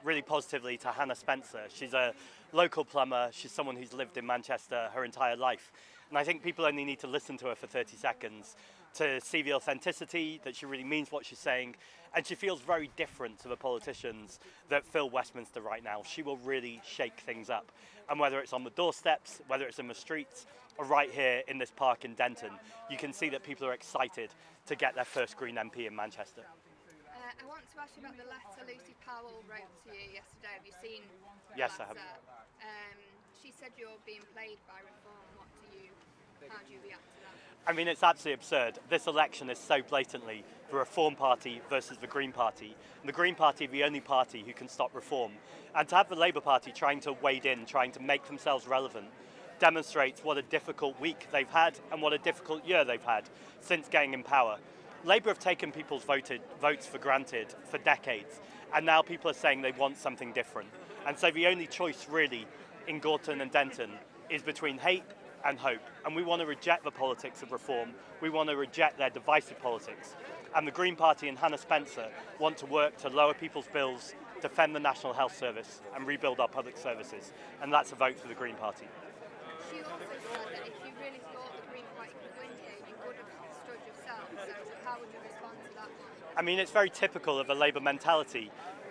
Really positively to Hannah Spencer. She's a local plumber. She's someone who's lived in Manchester her entire life. And I think people only need to listen to her for 30 seconds to see the authenticity, that she really means what she's saying. And she feels very different to the politicians that fill Westminster right now. She will really shake things up. And whether it's on the doorsteps, whether it's in the streets, or right here in this park in Denton, you can see that people are excited to get their first Green MP in Manchester. I want to ask you about the letter Lucy Powell wrote to you yesterday. Have you seen the Yes, letter? I have. She said you're being played by Reform. How do you react to that? I mean, it's absolutely absurd. This election is so blatantly the Reform Party versus the Green Party. And the Green Party are the only party who can stop reform. And to have the Labour Party trying to wade in, trying to make themselves relevant, demonstrates what a difficult week they've had and what a difficult year they've had since getting in power. Labour have taken people's votes for granted for decades, and now people are saying they want something different. And so the only choice really in Gorton and Denton is between hate and hope. And we want to reject the politics of reform. We want to reject their divisive politics. And the Green Party and Hannah Spencer want to work to lower people's bills, defend the National Health Service and rebuild our public services. And that's a vote for the Green Party. She also said that if you really thought the Green Party could win here, you would have stood yourself. So how would you respond to that one? I mean, it's very typical of a Labour mentality.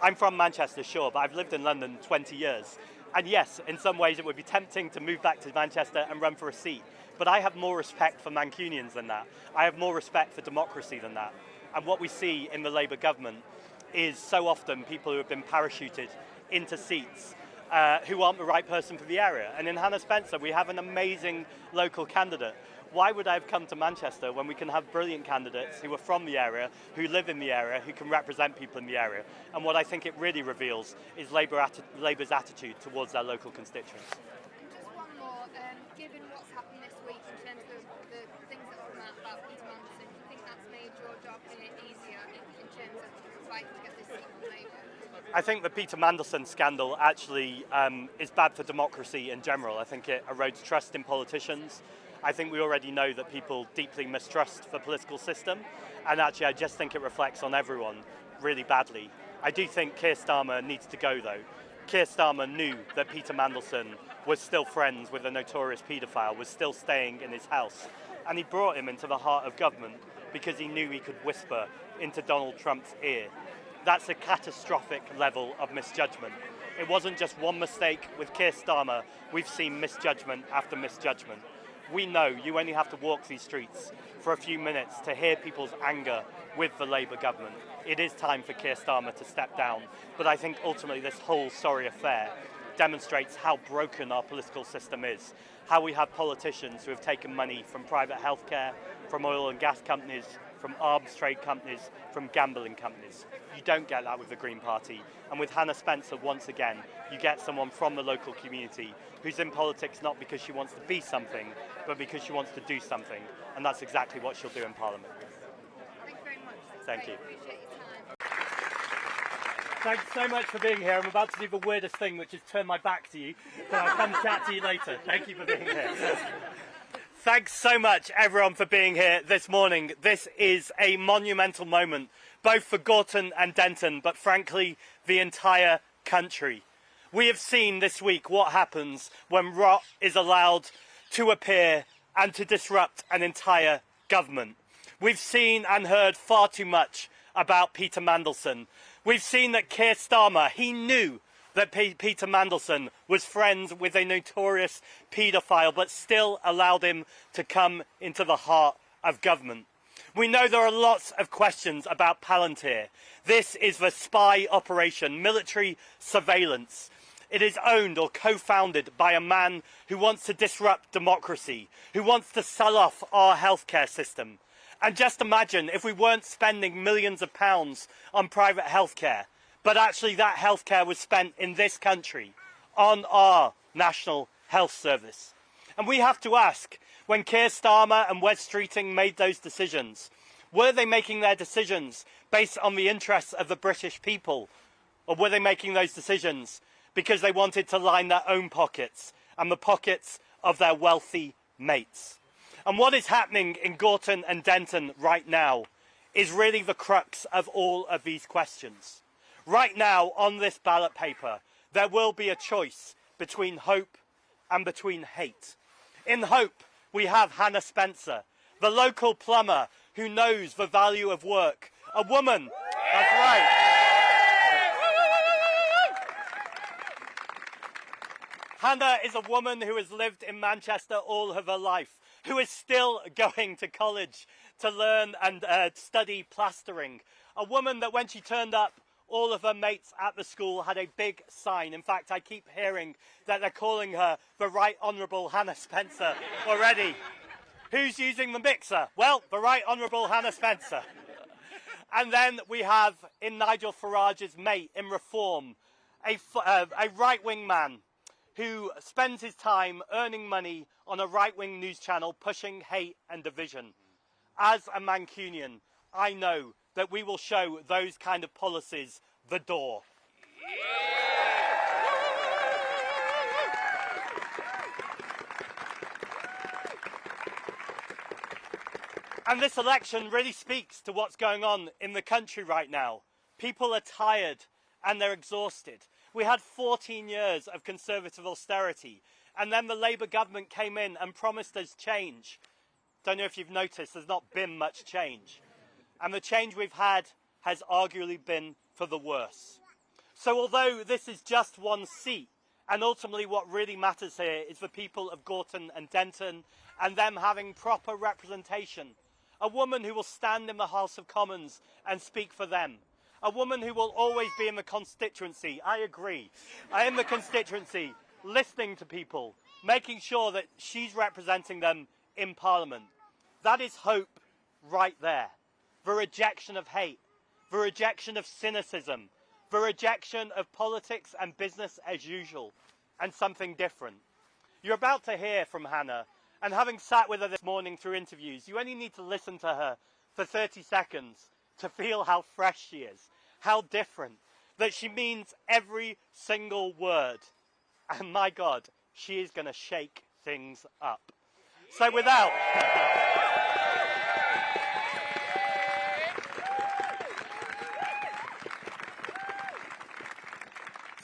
I'm from Manchester, sure, but I've lived in London 20 years. And yes, in some ways it would be tempting to move back to Manchester and run for a seat. But I have more respect for Mancunians than that. I have more respect for democracy than that. And what we see in the Labour government is so often people who have been parachuted into seats who aren't the right person for the area. And in Hannah Spencer, we have an amazing local candidate. Why would I have come to Manchester when we can have brilliant candidates who are from the area, who live in the area, who can represent people in the area? And what I think it really reveals is Labour's attitude towards their local constituents. And just one more, given what's happened this week in terms of the things that have come out about Peter Mandelson, do you think that's made your job here easier in terms of fighting to get this seat from Labour? I think the Peter Mandelson scandal actually is bad for democracy in general. I think it erodes trust in politicians. I think we already know that people deeply mistrust the political system, and actually I just think it reflects on everyone really badly. I do think Keir Starmer needs to go though. Keir Starmer knew that Peter Mandelson was still friends with a notorious paedophile, was still staying in his house, and he brought him into the heart of government because he knew he could whisper into Donald Trump's ear. That's a catastrophic level of misjudgment. It wasn't just one mistake with Keir Starmer, we've seen misjudgment after misjudgment. We know you only have to walk these streets for a few minutes to hear people's anger with the Labour government. It is time for Keir Starmer to step down, but I think ultimately this whole sorry affair demonstrates how broken our political system is, how we have politicians who have taken money from private healthcare, from oil and gas companies, from arms trade companies, from gambling companies. You don't get that with the Green Party. And with Hannah Spencer, once again, you get someone from the local community who's in politics not because she wants to be something, but because she wants to do something. And that's exactly what she'll do in Parliament. Thank you very much. Thank you. Appreciate your time. Thanks so much for being here. I'm about to do the weirdest thing, which is turn my back to you, but I'll come chat to you later. Thank you for being here. Thanks so much, everyone, for being here this morning. This is a monumental moment, both for Gorton and Denton, but frankly, the entire country. We have seen this week what happens when rot is allowed to appear and to disrupt an entire government. We've seen and heard far too much about Peter Mandelson. We've seen that Keir Starmer, he knew that Peter Mandelson was friends with a notorious paedophile, but still allowed him to come into the heart of government. We know there are lots of questions about Palantir. This is the spy operation, military surveillance. It is owned or co-founded by a man who wants to disrupt democracy, who wants to sell off our healthcare system. And just imagine if we weren't spending millions of pounds on private healthcare, but actually that healthcare was spent in this country on our National Health Service. And we have to ask, when Keir Starmer and Wes Streeting made those decisions, were they making their decisions based on the interests of the British people? Or were they making those decisions because they wanted to line their own pockets and the pockets of their wealthy mates? And what is happening in Gorton and Denton right now is really the crux of all of these questions. Right now, on this ballot paper, there will be a choice between hope and between hate. In hope, we have Hannah Spencer, the local plumber who knows the value of work. A woman, that's right. Hannah is a woman who has lived in Manchester all of her life, who is still going to college to learn and study plastering. A woman that when she turned up, all of her mates at the school had a big sign. In fact, I keep hearing that they're calling her the Right Honourable Hannah Spencer already. Who's using the mixer? Well, the Right Honourable Hannah Spencer. And then we have, in Nigel Farage's mate in Reform, a right-wing man who spends his time earning money on a right-wing news channel pushing hate and division. As a Mancunian, I know that we will show those kind of policies the door. And this election really speaks to what's going on in the country right now. People are tired and they're exhausted. We had 14 years of Conservative austerity, and then the Labour government came in and promised us change. Don't know if you've noticed, there's not been much change. And the change we've had has arguably been for the worse. So although this is just one seat, and ultimately what really matters here is the people of Gorton and Denton and them having proper representation. A woman who will stand in the House of Commons and speak for them. A woman who will always be in the constituency, I agree, in the constituency, listening to people, making sure that she's representing them in Parliament. That is hope right there. The rejection of hate, the rejection of cynicism, the rejection of politics and business as usual, and something different. You're about to hear from Hannah, and having sat with her this morning through interviews, you only need to listen to her for 30 seconds to feel how fresh she is, how different, that she means every single word. And my God, she is going to shake things up. So without...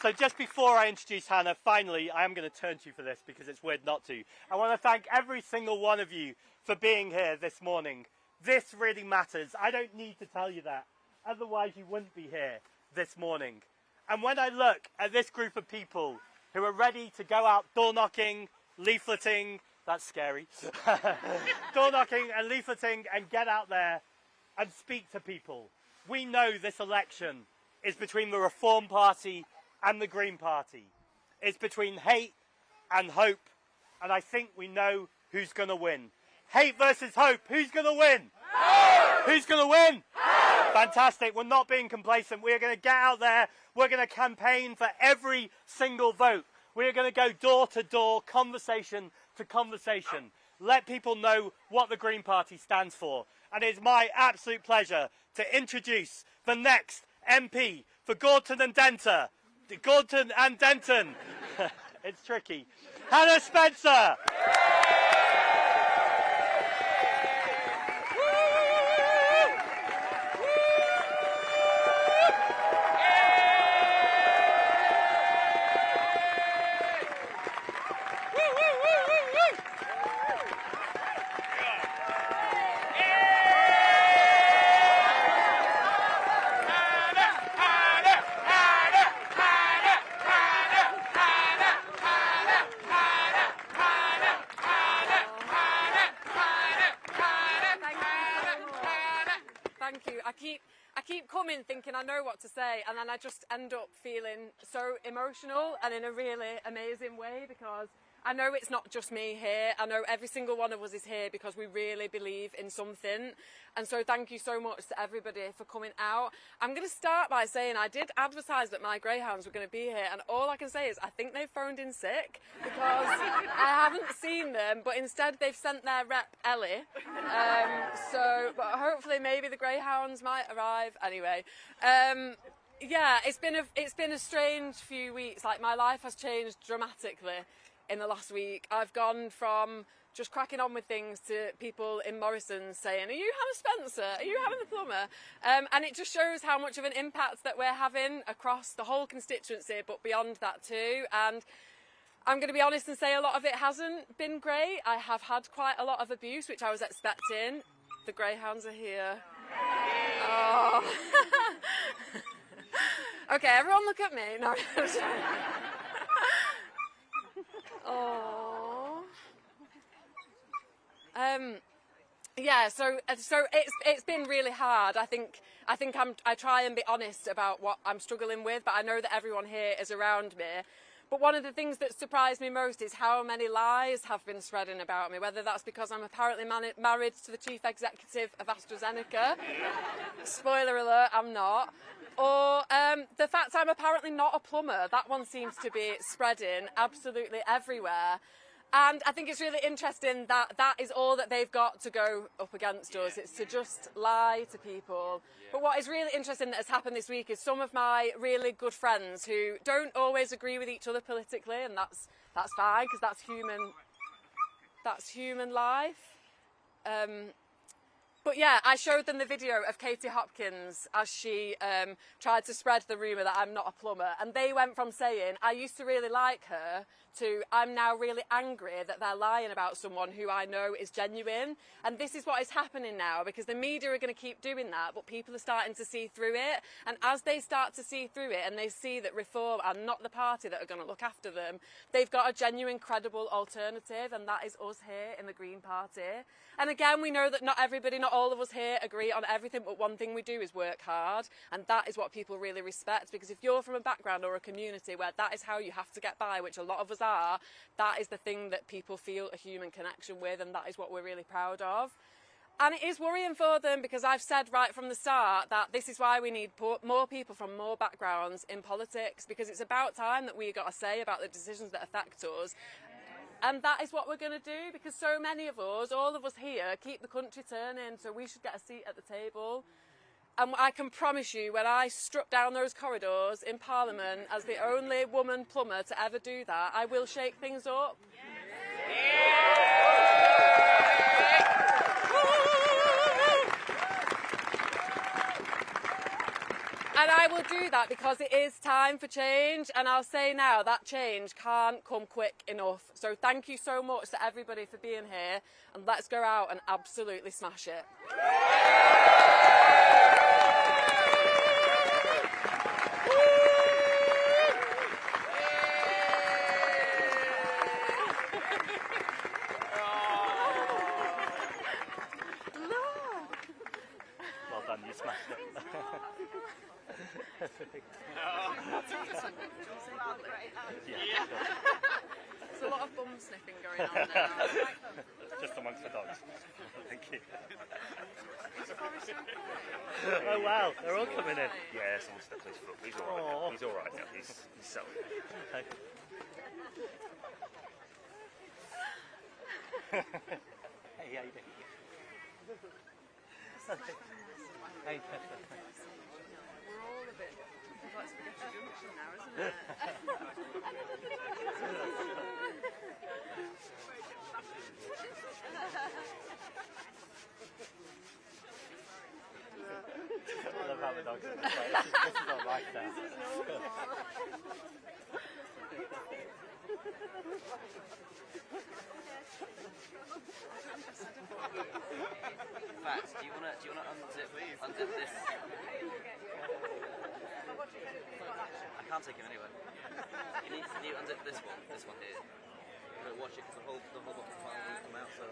So just before I introduce Hannah, finally, I am going to turn to you for this because it's weird not to. I want to thank every single one of you for being here this morning. This really matters. I don't need to tell you that. Otherwise, you wouldn't be here this morning. And when I look at this group of people who are ready to go out door knocking, leafleting, that's scary, door knocking and leafleting and get out there and speak to people. We know this election is between the Reform Party and the Green Party. It's between hate and hope, and I think we know who's going to win. Hate versus hope, who's going to win? Hope! Who's going to win? Hope! Fantastic, we're not being complacent. We're going to get out there, we're going to campaign for every single vote. We're going to go door to door, conversation to conversation. Let people know what the Green Party stands for. And it's my absolute pleasure to introduce the next MP for Gorton and Denton. Gorton and Denton. It's tricky. Hannah Spencer. I keep coming thinking I know what to say, and then I just end up feeling so emotional and in a really amazing way, because I know it's not just me here. I know every single one of us is here because we really believe in something. And so thank you so much to everybody for coming out. I'm going to start by saying I did advertise that my greyhounds were going to be here, and all I can say is I think they've phoned in sick because I haven't seen them, but instead they've sent their rep Ellie. But hopefully maybe the greyhounds might arrive anyway. Yeah, it's been a strange few weeks. Like, my life has changed dramatically in the last week. I've gone from just cracking on with things to people in Morrison's saying, are you Hannah Spencer? Are you having the plumber? And it just shows how much of an impact that we're having across the whole constituency, but beyond that too. And I'm going to be honest and say a lot of it hasn't been great. I have had quite a lot of abuse, which I was expecting. The greyhounds are here. Oh. Okay, everyone look at me. No. Oh. Yeah, so it's been really hard. I think I try and be honest about what I'm struggling with, but I know that everyone here is around me. But one of the things that surprised me most is how many lies have been spreading about me, whether that's because I'm apparently married to the chief executive of AstraZeneca. Spoiler alert, I'm not. Or the fact I'm apparently not a plumber. That one seems to be spreading absolutely everywhere. And I think it's really interesting that that is all that they've got to go up against us. It's to just lie to people. But what is really interesting that has happened this week is some of my really good friends who don't always agree with each other politically, and that's fine, because that's human life. But yeah, I showed them the video of Katie Hopkins as she tried to spread the rumour that I'm not a plumber. And they went from saying, I used to really like her, to I'm now really angry that they're lying about someone who I know is genuine. And this is what is happening now, because the media are going to keep doing that, but people are starting to see through it. And as they start to see through it and they see that Reform are not the party that are going to look after them, they've got a genuine, credible alternative, and that is us here in the Green Party. And again, we know that not everybody, not all of us here agree on everything, but one thing we do is work hard, and that is what people really respect, because if you're from a background or a community where that is how you have to get by, which a lot of us are, that is the thing that people feel a human connection with, and that is what we're really proud of. And it is worrying for them, because I've said right from the start that this is why we need more people from more backgrounds in politics, because it's about time that we got a say about the decisions that affect us. And that is what we're going to do, because so many of us, all of us here, keep the country turning, so we should get a seat at the table. And I can promise you, when I struck down those corridors in Parliament as the only woman plumber to ever do that, I will shake things up. And I will do that because it is time for change, and I'll say now that change can't come quick enough. So thank you so much to everybody for being here, and let's go out and absolutely smash it. Well done, you smashed it. There's a lot of bum sniffing going on now. Just amongst the dogs. Thank you. Oh wow, they're all coming in. Yeah, someone stepped on his foot. He's all right now. He's all right now. He's settled. Hey, how you doing? Hey. We're all a bit like spaghetti junction now, isn't it? I love how the dogs are. This is all right now. Fats, do you wanna unzip this? I can't take him anyway. Can you unzip this one here? But watch it, because the whole box of files will come out. So.